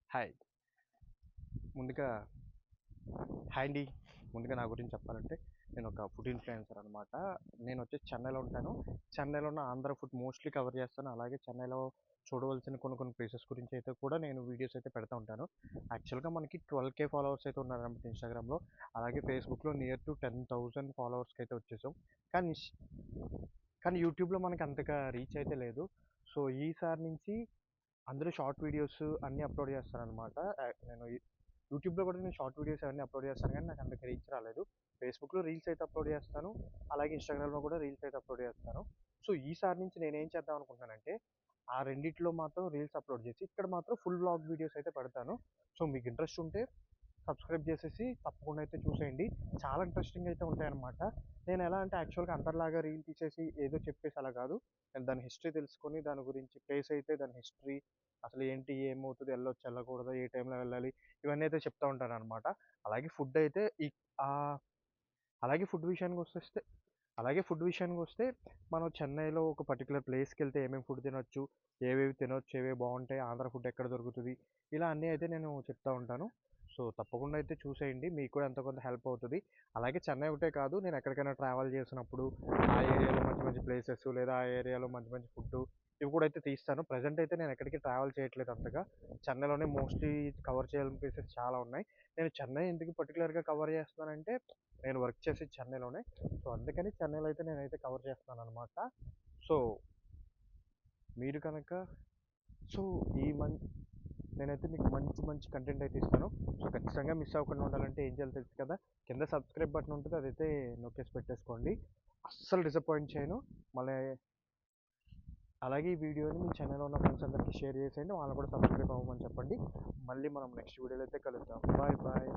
Hi. ముందుగా hi అండి. ముందుగా నా గురించి చెప్పాలంటే నేను ఒక ఫుడ్ ఇన్‌ఫ్లుయెన్సర్ అనమాట. నేనొచ్చేసి చెన్నైలో ఉంటాను. చెన్నైలో ఉన్న ఆంధ్ర ఫుడ్ మోస్ట్‌లీ కవర్ చేస్తాను. అలాగే చెన్నైలో చూడవలసిన కొన్ని కొన్ని ప్లేసెస్ గురించి అయితే కూడా నేను వీడియోస్ అయితే పెడతా ఉంటాను. యాక్చువల్‌గా మనకి 12,000 ఫాలోవర్స్ అయితే ఉన్నారనమాట ఇన్‌స్టాగ్రామ్‌లో. అలాగే ఫేస్‌బుక్‌లో నియర్ టు 10,000 ఫాలోవర్స్‌కి అయితే వచ్చేసాం. కానీ కానీ యూట్యూబ్‌లో మనకి అంతగా రీచ్ అయితే లేదు. సో, ఈసారి నుంచి అందులో షార్ట్ వీడియోస్ అన్నీ అప్లోడ్ చేస్తాననమాట. నేను యూట్యూబ్‌లో కూడా నేను షార్ట్ వీడియోస్ అవన్నీ అప్లోడ్ చేస్తాను కానీ నాకు అంతగా రీచ్ రాలేదు. ఫేస్‌బుక్‌లో రీల్స్ అయితే అప్లోడ్ చేస్తాను. అలాగే ఇన్‌స్టాగ్రామ్‌లో కూడా రీల్స్ అయితే అప్లోడ్ చేస్తాను. సో, ఈసారి నుంచి నేనేం చేద్దాం అనుకుంటున్నానంటే, ఆ రెండిట్లో మాత్రం రీల్స్ అప్లోడ్ చేసి, ఇక్కడ మాత్రం ఫుల్ వ్లాగ్ వీడియోస్ అయితే పెడతాను. సో, మీకు ఇంట్రెస్ట్ ఉంటే సబ్స్క్రైబ్ చేసేసి తప్పకుండా అయితే చూసేయండి. చాలా ఇంట్రెస్టింగ్ అయితే ఉంటాయన్నమాట. నేను ఎలా అంటే యాక్చువల్‌గా అందరిలాగా రీల్ తీసేసి ఏదో చెప్పేసి అలా కాదు. నేను దాని హిస్టరీ తెలుసుకొని దాని గురించి ప్లేస్ అయితే దాని హిస్టరీ అసలు ఏంటి, ఏమవుతది, ఎళ్ళొచ్చు, ఎళ్ళకూడదు, ఏ టైంలో వెళ్ళాలి, ఇవన్నీ అయితే చెప్తా ఉంటాననమాట. అలాగే ఫుడ్ అయితే ఆహ్, అలాగే ఫుడ్ విషయానికొచ్చేస్తే అలాగే ఫుడ్ విషయానికొస్తే మనం చెన్నైలో ఒక పర్టిక్యులర్ ప్లేస్‌కెళ్తే ఏమేమి ఫుడ్ తినొచ్చు, ఏవేవి తినొచ్చు, ఏవేవి బావుంటాయి, ఆంధ్ర ఫుడ్ ఎక్కడ దొరుకుతది, ఇలా అన్నీ అయితే నేను చెప్తా ఉంటాను. సో, తప్పకుండా అయితే చూసేయండి. మీకు కూడా ఎంతో కొంత హెల్ప్ అవుతది. అలాగే చెన్నై ఒకటే కాదు, నేను ఎక్కడికైనా ట్రావెల్ చేసినప్పుడు ఆ ఏరియాలో మంచి మంచి ప్లేసెస్ లేదా ఆ ఏరియాలో మంచి మంచి ఫుడ్డు ఇవి కూడా అయితే తీస్తాను. ప్రెజెంట్ అయితే నేను ఎక్కడికి ట్రావెల్ చేయట్లేదు అంతగా. చెన్నైలోనే మోస్ట్‌లీ కవర్ చేయాల్సిన ప్లేసెస్ చాలా ఉన్నాయి. నేను చెన్నై ఎందుకు పర్టిక్యులర్‌గా కవర్ చేస్తున్నానంటే, నేను వర్క్ చేసేది చెన్నైలోనే. సో, అందుకని చెన్నైలో అయితే నేనైతే కవర్ చేస్తున్నాననమాట. సో, మీరు కనుక సో, ఈ మన్ నేనైతే మీకు మంచి మంచి కంటెంట్ అయితే ఇస్తాను. సో, ఖచ్చితంగా మిస్ అవ్వకుండా ఉండాలంటే ఏం చేయాలో తెలుసు కదా! కింద సబ్స్క్రైబ్ బటన్ ఉంటది. అదైతే నొక్కేసి పెట్టేసుకోండి. అస్సలు డిసప్పాయింట్ చేయను. మళ్ళీ అలాగే ఈ వీడియోని మీ చెన్నైలో ఉన్న ఫ్రెండ్స్ అందరికీ షేర్ చేసేయండి. వాళ్ళని కూడా సబ్స్క్రైబ్ అవ్వమని చెప్పండి. మళ్ళీ మనం నెక్స్ట్ వీడియోలో అయితే కలుద్దాం. Bye bye.